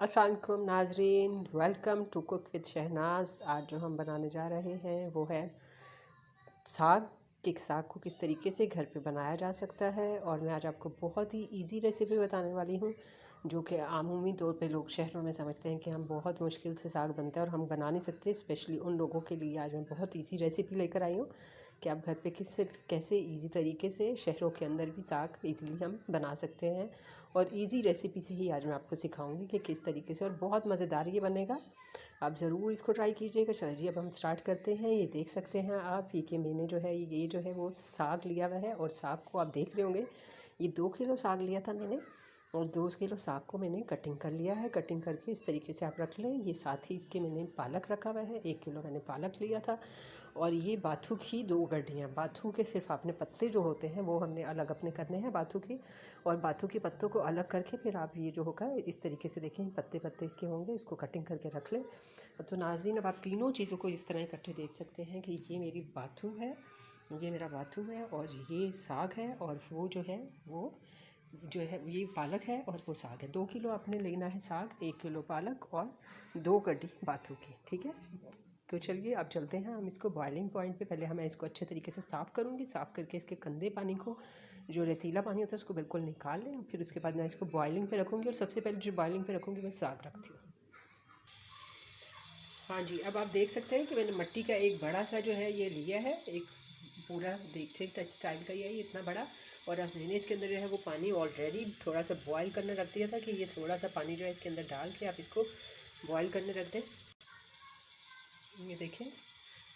अस्सलाम वालेकुम नाजरीन, welcome to cook with Shahnaz. आज जो हम बनाने जा रहे हैं वो है साग। कि साग को किस तरीके से घर पे बनाया जा सकता है, और मैं आज आपको बहुत ही इजी रेसिपी बताने वाली हूँ जो कि आमूमी तौर पे लोग शहरों में समझते हैं कि हम बहुत मुश्किल से साग बनता है और हम बना नहीं सकते। स्पेशली उन लोगों के लिए आज मैं बहुत इजी रेसिपी लेकर आई हूँ कि आप घर पे कैसे इजी तरीके से शहरों के अंदर भी साग इजीली हम बना सकते हैं। और इजी रेसिपी से ही आज मैं आपको सिखाऊंगी कि किस तरीके से, और बहुत मज़ेदार ये बनेगा। आप ज़रूर इसको ट्राई कीजिएगा। चलिए जी, अब हम स्टार्ट करते हैं। ये देख सकते हैं आप, ये कि मैंने जो है ये जो है वो साग लिया हुआ है, और साग को आप देख रहे होंगे ये 2 किलो साग लिया था मैंने, और 2 किलो साग को मैंने कटिंग कर लिया है। कटिंग करके इस तरीके से आप रख लें। ये साथ ही इसके मैंने पालक रखा हुआ है, 1 किलो मैंने पालक लिया था। और ये बाथू की 2 गड्डियाँ, बाथू के सिर्फ आपने पत्ते जो होते हैं वो हमने अलग अपने करने हैं बाथू के, और बाथू के पत्तों को अलग करके फिर आप ये जो होगा इस तरीके से देखें, पत्ते पत्ते इसके होंगे, इसको कटिंग करके रख लें। तो नाज़रीन, अब आप तीनों चीज़ों को इस तरह इकट्ठे देख सकते हैं कि ये मेरी बाथू है, ये मेरा बाथू है, और ये साग है, और वो जो है वो जो है ये पालक है, और वो साग है। 2 किलो आपने लेना है साग, 1 किलो पालक, और 2 गड्डी बाथू की। ठीक है, तो चलिए अब चलते हैं हम इसको बॉइलिंग पॉइंट पे। पहले मैं इसको अच्छे तरीके से साफ़ करूँगी। साफ़ करके इसके गंदे पानी को, जो रेतीला पानी होता है, उसको बिल्कुल निकाल लें। फिर उसके बाद मैं इसको बॉइलिंग पे रखूँगी, और सबसे पहले जो बॉइलिंग पे रखूँगी मैं साग रखती हूँ। हाँ जी, अब आप देख सकते हैं कि मैंने मिट्टी का एक बड़ा सा जो है ये लिया है, एक पूरा देगचे टच स्टाइल का ये इतना बड़ा। और अब मैंने इसके अंदर जो है वो पानी ऑलरेडी थोड़ा सा बॉईल करने रख दिया था कि ये थोड़ा सा पानी जो है इसके अंदर डाल के आप इसको बॉईल करने रख दें। ये देखें,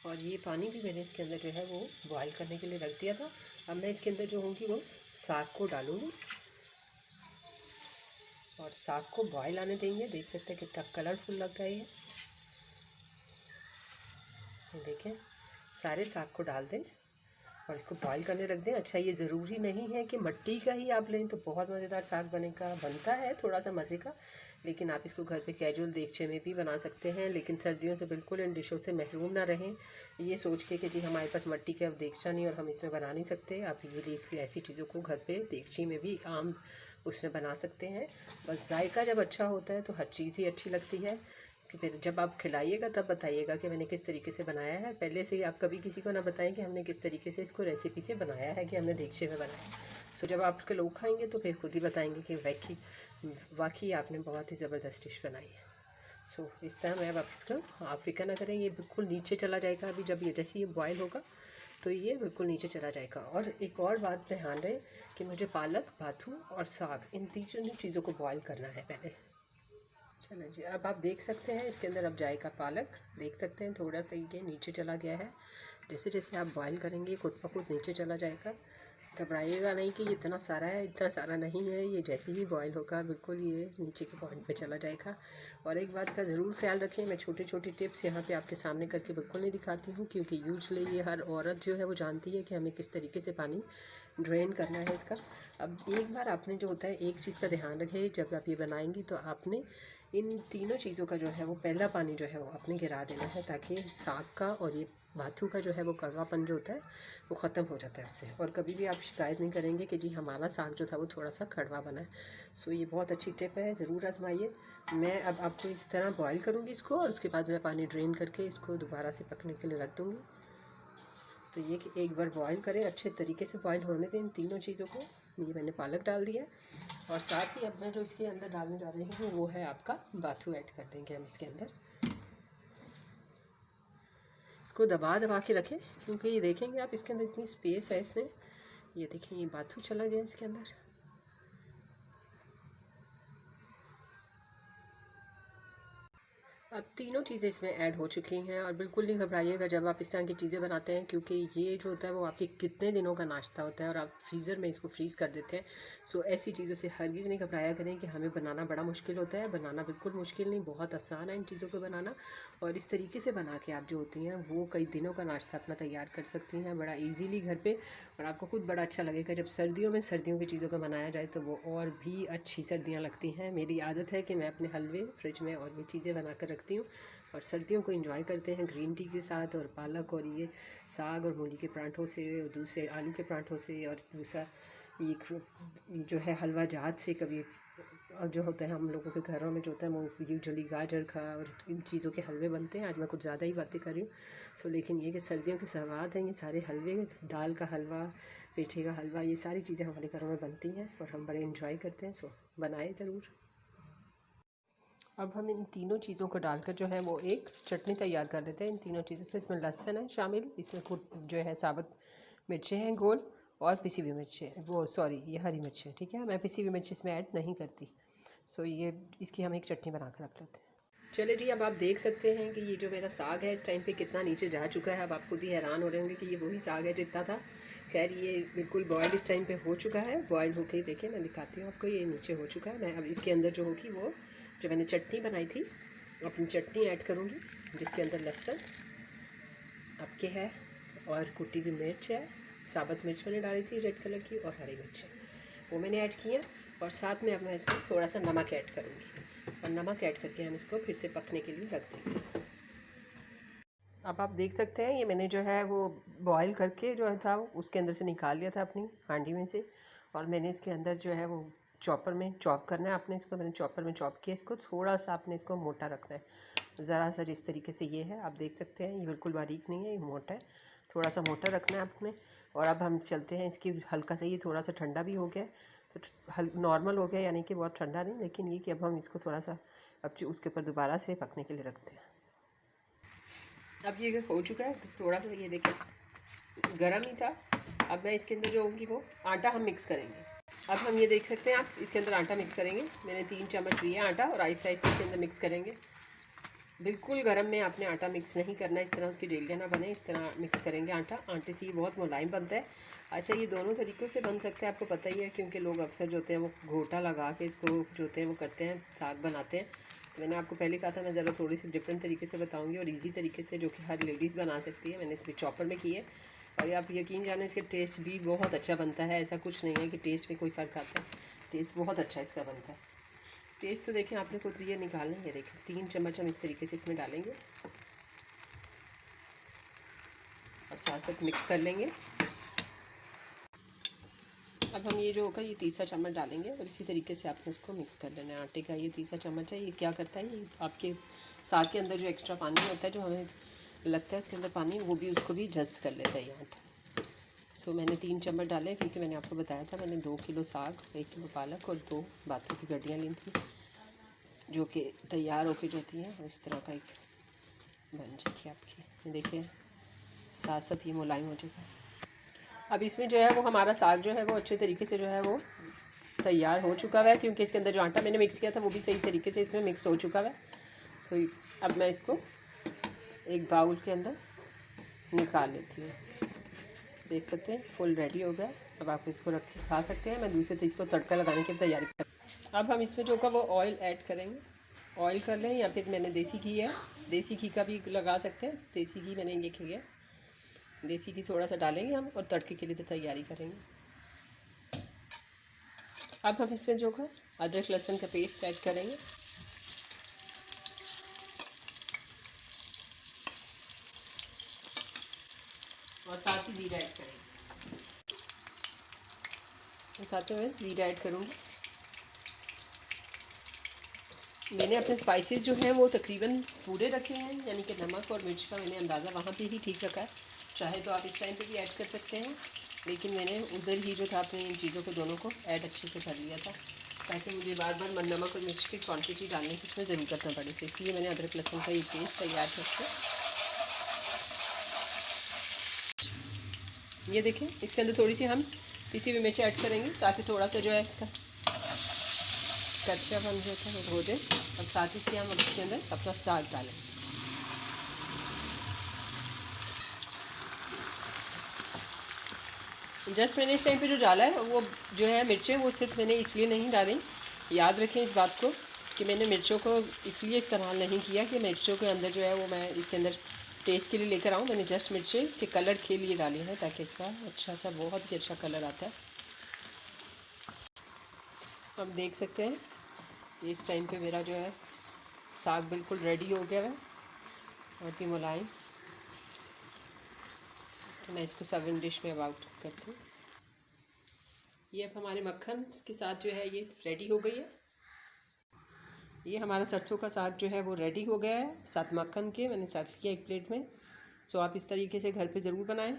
और ये पानी भी मैंने इसके अंदर जो है वो बॉईल करने के लिए रख दिया था। अब मैं इसके अंदर जो होंगी वो साग को डालूँगी, और साग को बॉईल आने देंगे। देख सकते हैं कितना कलरफुल लग रहा है ये। देखें, सारे साग को डाल दें और इसको बॉईल करने रख दें। अच्छा, ये ज़रूरी नहीं है कि मिट्टी का ही आप लें तो बहुत मज़ेदार साग बनेगा, बनता है थोड़ा सा मज़े का, लेकिन आप इसको घर पे कैजुअल देगचे में भी बना सकते हैं। लेकिन सर्दियों से बिल्कुल इन डिशों से महरूम ना रहें, ये सोच के कि जी हमारे पास मिट्टी का देगचा नहीं और हम इसमें बना नहीं सकते। आप इजीली ऐसी चीज़ों को घर पे देगची में भी आम उसमें बना सकते हैं। बस जायका जब अच्छा होता है तो हर चीज़ ही अच्छी लगती है। कि फिर जब आप खिलाइएगा तब बताइएगा कि मैंने किस तरीके से बनाया है। पहले से ही आप कभी किसी को ना बताएं कि हमने किस तरीके से इसको रेसिपी से बनाया है, कि हमने देगचे में बनाया। सो जब आपके लोग खाएंगे तो फिर खुद ही बताएंगे कि वाकई आपने बहुत ही ज़बरदस्त डिश बनाई है। सो इस तरह मैं अब आप इसको, आप फिक्र ना करें, ये बिल्कुल नीचे चला जाएगा। अभी जब ये जैसे ये बॉयल होगा तो ये बिल्कुल नीचे चला जाएगा। और एक और बात ध्यान रहे कि मुझे पालक, बाथू और साग, इन तीनों चीज़ों को बॉयल करना है पहले। चलो जी, अब आप देख सकते हैं इसके अंदर अब जाएगा पालक। देख सकते हैं थोड़ा सा ये नीचे चला गया है। जैसे जैसे आप बॉईल करेंगे खुद ब खुद नीचे चला जाएगा। घबराइएगा नहीं कि ये इतना सारा है, इतना सारा नहीं है। ये जैसे ही बॉईल होगा बिल्कुल ये नीचे के पॉइंट पे चला जाएगा। और एक बात का ज़रूर ख्याल रखें, मैं छोटी छोटी टिप्स यहाँ पे आपके सामने करके बिल्कुल नहीं दिखाती हूँ, क्योंकि यूजली ये हर औरत जो है वो जानती है कि हमें किस तरीके से पानी ड्रेन करना है इसका। अब एक बार आपने जो होता है एक चीज़ का ध्यान रखें, जब आप ये बनाएंगी तो आपने इन तीनों चीज़ों का जो है वो पहला पानी जो है वो आपने गिरा देना है, ताकि साग का और ये बाथू का जो है वो कड़वापन जो होता है वो ख़त्म हो जाता है उससे। और कभी भी आप शिकायत नहीं करेंगे कि जी हमारा साग जो था वो थोड़ा सा कड़वा बना है। सो ये बहुत अच्छी टिप है, ज़रूर आजमाइए। मैं अब आपको इस तरह बॉईल करूँगी इसको, और उसके बाद मैं पानी ड्रेन करके इसको दोबारा से पकने के लिए रख दूँगी। तो ये कि एक बार बॉईल करें, अच्छे तरीके से बॉईल होने दें इन तीनों चीज़ों को। ये मैंने पालक डाल दिया, और साथ ही अब मैं जो इसके अंदर डालने जा रही हूँ वो है आपका बाथू। ऐड कर देंगे हम इसके अंदर। इसको दबा दबा के रखें, क्योंकि ये देखेंगे आप इसके अंदर इतनी स्पेस है इसमें। ये देखें, ये बाथू चला गया इसके अंदर। अब तीनों चीज़ें इसमें ऐड हो चुकी हैं, और बिल्कुल नहीं घबराइएगा जब आप इस तरह की चीज़ें बनाते हैं, क्योंकि ये जो होता है वो आपके कितने दिनों का नाश्ता होता है और आप फ्रीज़र में इसको फ्रीज़ कर देते हैं। सो ऐसी चीज़ों से हरगिज़ नहीं घबराया करें कि हमें बनाना बड़ा मुश्किल होता है। बनाना बिल्कुल मुश्किल नहीं, बहुत आसान है इन चीज़ों को बनाना। और इस तरीके से बना के आप जो होती हैं वो कई दिनों का नाश्ता अपना तैयार कर सकती हैं बड़ा ईजीली घर पे। और आपको खुद बड़ा अच्छा लगेगा जब सर्दियों में सर्दियों की चीज़ों को बनाया जाए तो वो और भी अच्छी सर्दियाँ लगती हैं। मेरी आदत है कि मैं अपने हलवे फ्रिज में और ये चीज़ें बना कर रखती हूँ, और सर्दियों को एंजॉय करते हैं ग्रीन टी के साथ। और पालक और ये साग और मूली के परांठों से, और दूसरे आलू के परांठों से, और दूसरा ये जो है हलवा जात से, कभी और जो होता है हम लोगों के घरों में जो होता है वो यूजुअली गाजर का और इन चीज़ों के हलवे बनते हैं। आज मैं कुछ ज़्यादा ही बातें कर रही हूँ। लेकिन ये कि सर्दियों के सौगात हैं ये सारे हलवे, दाल का हलवा, पेठे का हलवा, ये सारी चीज़ें हमारे घरों में बनती हैं और हम बड़े इन्जॉय करते हैं। बनाए ज़रूर। अब हम इन तीनों चीज़ों को डालकर जो है वो एक चटनी तैयार कर लेते हैं। इन तीनों चीज़ों से इसमें लहसुन है शामिल, इसमें जो है साबुत मिर्चें हैं गोल, और पिसी हुई मिर्चें, वो सॉरी ये हरी मिर्चें, ठीक है। मैं पिसी हुई मिर्च इसमें ऐड नहीं करती। ये इसकी हम एक चटनी बना कर रख लेते हैं। चले जी, अब आप देख सकते हैं कि ये जो मेरा साग है इस टाइम पे कितना नीचे जा चुका है। अब आप खुद ही हैरान हो रहे होंगे कि ये वही साग है जितना था। खैर ये बिल्कुल बॉयल इस टाइम पे हो चुका है। बॉयल होके ही देखिए, मैं दिखाती हूँ आपको, ये नीचे हो चुका है। मैं अब इसके अंदर जो होगी वो जो मैंने चटनी बनाई थी, अपनी चटनी ऐड करूँगी, जिसके अंदर लहसुन आपके है और कुटी हुई मिर्च है, साबुत मिर्च मैंने डाली थी रेड कलर की, और हरी मिर्च है वो मैंने ऐड किया। और साथ में अब मैं इसमें थोड़ा सा नमक ऐड करूँगी, और नमक ऐड करके हम इसको फिर से पकने के लिए रख देंगे। अब आप देख सकते हैं ये मैंने जो है वो बॉईल करके जो था उसके अंदर से निकाल लिया था अपनी हांडी में से, और मैंने इसके अंदर जो है वो चॉपर में चॉप करना है आपने इसको। मैंने चॉपर में चॉप किया इसको, थोड़ा सा आपने इसको मोटा रखना है, ज़रा सा जिस तरीके से ये है आप देख सकते हैं, ये बिल्कुल बारीक नहीं है, ये मोटा है, थोड़ा सा मोटा रखना है आपने। और अब हम चलते हैं इसकी हल्का सा, ये थोड़ा सा ठंडा भी हो गया तो नॉर्मल हो गया, यानी कि बहुत ठंडा नहीं, लेकिन ये कि अब हम इसको थोड़ा सा अब उसके ऊपर दोबारा से पकने के लिए रखते हैं। अब ये हो चुका है थोड़ा सा, ये देखिए गरम ही था। अब मैं इसके अंदर जो होगी वो आटा हम मिक्स करेंगे। अब हम ये देख सकते हैं आप इसके अंदर आटा मिक्स करेंगे। मैंने 3 चम्मच लिया आटा और आहिस्ता आहिस्ता इसके अंदर मिक्स करेंगे। बिल्कुल गरम में आपने आटा मिक्स नहीं करना, इस तरह उसकी डेलिया ना बने, इस तरह मिक्स करेंगे आटा। आटे से ये बहुत मुलायम बनता है। अच्छा, ये दोनों तरीक़ों से बन सकता है, आपको पता ही है, क्योंकि लोग अक्सर जो होते हैं वो घोटा लगा के इसको जो होते हैं वो करते हैं, साग बनाते हैं। मैंने आपको पहले कहा था मैं ज़रा थोड़ी सी डिफरेंट तरीके से बताऊंगी और इजी तरीके से, जो कि हर लेडीज़ बना सकती है। मैंने इसमें चॉपर में की है, और आप यकीन जाने इसका टेस्ट भी बहुत अच्छा बनता है। ऐसा कुछ नहीं है कि टेस्ट में कोई फ़र्क आता है, टेस्ट बहुत अच्छा इसका बनता है। टेस्ट तो देखें आपने खुद ये निकालना है। देखें 3 चम्मच हम इस तरीके से इसमें डालेंगे और साथ साथ मिक्स कर लेंगे। अब हम ये जो होगा ये तीसरा चम्मच डालेंगे, और इसी तरीके से आपने उसको मिक्स कर लेना है। आटे का ये तीसरा चम्मच है, ये क्या करता है, ये आपके साग के अंदर जो एक्स्ट्रा पानी होता है, जो हमें लगता है उसके अंदर पानी, वो भी उसको भी जस्ट कर लेता है ये आटा। मैंने 3 चम्मच डाले, क्योंकि मैंने आपको बताया था मैंने 2 किलो साग, 1 किलो पालक और 2 बाथों की गड्डियाँ ली थी, जो कि तैयार होकर जो होती हैं इस तरह का एक बन जाएगी आपकी। देखिए साथ साथ ये मुलायम हो जाएगा। अब इसमें जो है वो हमारा साग जो है वो अच्छे तरीके से जो है वो तैयार हो चुका है, क्योंकि इसके अंदर जो आटा मैंने मिक्स किया था वो भी सही तरीके से इसमें मिक्स हो चुका है। अब मैं इसको एक बाउल के अंदर निकाल लेती हूँ। देख सकते हैं फुल रेडी हो गया। अब आप इसको रख के खा सकते हैं। मैं दूसरे इसको तड़का लगाने की तैयारी कर। अब हम इसमें जो का वो ऑयल ऐड करेंगे। ऑयल कर लें, या फिर मैंने देसी घी है, देसी घी का भी लगा सकते हैं। देसी घी मैंने ये किया, देसी घी थोड़ा सा डालेंगे हम, और तड़के के लिए तैयारी करेंगे। अब हम इसमें जो है अदरक लहसुन का पेस्ट ऐड करेंगे, और साथ ही ज़ीरा ऐड करेंगे। और साथ में मैं ज़ीरा ऐड करूँगी। मैंने अपने स्पाइसेस जो हैं वो तकरीबन पूरे रखे हैं, यानी कि नमक और मिर्च का मैंने अंदाज़ा वहाँ पे ही ठीक रखा है। चाहे तो आप इस टाइम पे भी ऐड कर सकते हैं, लेकिन मैंने उधर ही जो था अपने इन चीज़ों को दोनों को ऐड अच्छे से कर लिया था, ताकि मुझे बार बार नमक और मिर्च की क्वांटिटी डालने की इसमें ज़रूरत न पड़े। इसलिए मैंने अदरक लहसुन का ये पेस्ट तैयार करके, ये देखें इसके अंदर थोड़ी सी हम पिसी हुई मिर्च ऐड करेंगे, ताकि थोड़ा सा जो है इसका कच्चापन जो था वो हो जाए। और साथ ही हम इसके अंदर अपना साग डालें। जस्ट मैंने इस टाइम पे जो डाला है वो जो है मिर्चें, वो सिर्फ मैंने इसलिए नहीं डाली, याद रखें इस बात को, कि मैंने मिर्चों को इसलिए इस्तेमाल नहीं किया कि मिर्चों के अंदर जो है वो मैं इसके अंदर टेस्ट के लिए लेकर आऊँ। मैंने जस्ट मिर्चें इसके कलर के लिए डाली हैं, ताकि इसका अच्छा सा बहुत ही अच्छा कलर आता है। अब देख सकते हैं इस टाइम पे मेरा जो है साग बिल्कुल रेडी हो गया है, बहुत ही मुलायम। तो मैं इसको सर्विंग डिश में अबाउट करती हूँ। ये अब हमारे मक्खन के साथ जो है ये रेडी हो गई है। ये हमारा सरसों का साग जो है वो रेडी हो गया है, साथ मक्खन के मैंने सर्व किया एक प्लेट में। सो आप इस तरीके से घर पे ज़रूर बनाएं,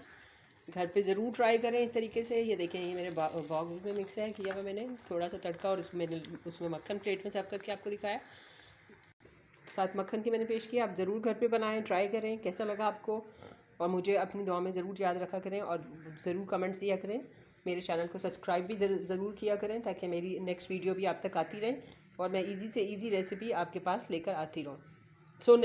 घर पे ज़रूर ट्राई करें इस तरीके से। ये देखें, ये मेरे बाउल में मिक्स है किया हुआ मैंने थोड़ा सा तड़का, और उसमें मक्खन प्लेट में सर्व करके आपको दिखाया। साथ मक्खन की मैंने पेश किया। आप ज़रूर घर पे बनाएं, ट्राई करें कैसा लगा आपको, और मुझे अपनी दुआ में ज़रूर याद रखा करें, और ज़रूर कमेंट्स दिया करें। मेरे चैनल को सब्सक्राइब भी ज़रूर किया करें ताकि मेरी नेक्स्ट वीडियो भी आप तक आती रहे और मैं इजी से इजी रेसिपी आपके पास लेकर आती रहूँ। सो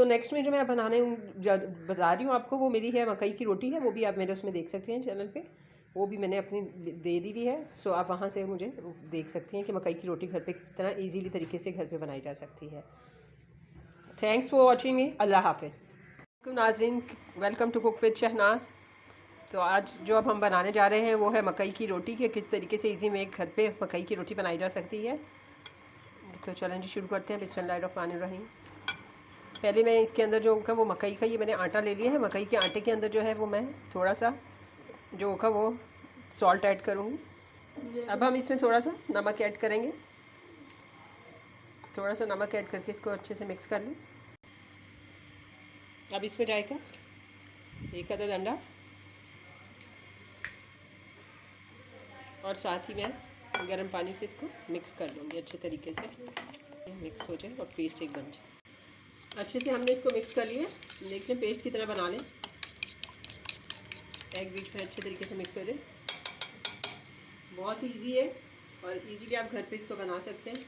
नेक्स्ट में जो मैं बनाने बता रही हूँ आपको, वो मेरी है मकई की रोटी है। वो भी आप मेरे उसमें देख सकते हैं चैनल पे, वो भी मैंने अपनी दे दी हुई है। सो आप वहाँ से मुझे देख सकती हैं कि मकई की रोटी घर पे किस तरह इजीली तरीके से घर पे बनाई जा सकती है। Thanks for watching me. अल्लाह हाफिज़। नाजरीन, welcome to cook with Shahnaz. तो आज जो अब हम बनाने जा रहे हैं वो है मकई की रोटी के किस तरीके से इजी में घर पे मकई की रोटी बनाई जा सकती है। तो चैलेंज शुरू करते हैं। बिस्मिल्लाहिर्रहमानिर्रहीम। पहले मैं इसके अंदर जो होगा वो मकई का, ये मैंने आटा ले लिया है। मकई के आटे के अंदर जो है वो मैं थोड़ा सा जो होगा वो सॉल्ट ऐड करूँगी। अब हम इसमें थोड़ा सा नमक ऐड करेंगे। थोड़ा सा नमक ऐड करके इसको अच्छे से मिक्स कर लें। अब इसमें जाएगा 1 अदद अंडा, और साथ ही मैं गर्म पानी से इसको मिक्स कर लूँगी अच्छे तरीके से, मिक्स हो जाए और पेस्ट एक बन जाए। अच्छे से हमने इसको मिक्स कर लिया। देखिए पेस्ट की तरह बना लें, एग बीच में अच्छे तरीके से मिक्स हो जाए। बहुत ही ईजी है और इजीली आप घर पे इसको बना सकते हैं।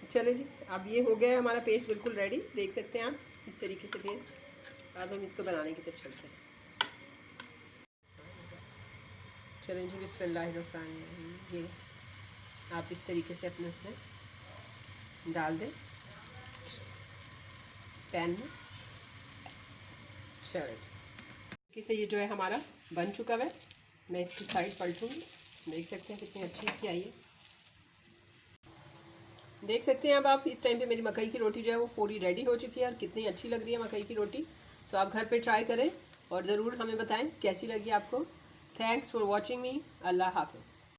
चलो जी, अब ये हो गया है हमारा पेस्ट बिल्कुल रेडी, देख सकते हैं आप इस तरीके से पेस्ट। अब हम इसको बनाने की तरफ चलते हैं। चलें जी, बिस्मिल्लाहिर्रहमानिर्रहीम। ये आप इस तरीके से अपने उसमें डाल दें पैन में। चलो से ये जो है हमारा बन चुका है। मैं इसकी साइड पलटूँगी। देख सकते हैं कितनी अच्छी इसकी आई है। देख सकते हैं अब आप इस टाइम पे मेरी मकई की रोटी जो है वो पूरी रेडी हो चुकी है और कितनी अच्छी लग रही है मकई की रोटी। तो आप घर पे ट्राई करें और ज़रूर हमें बताएं कैसी लगी आपको। Thanks for watching me. अल्लाह हाफिज़।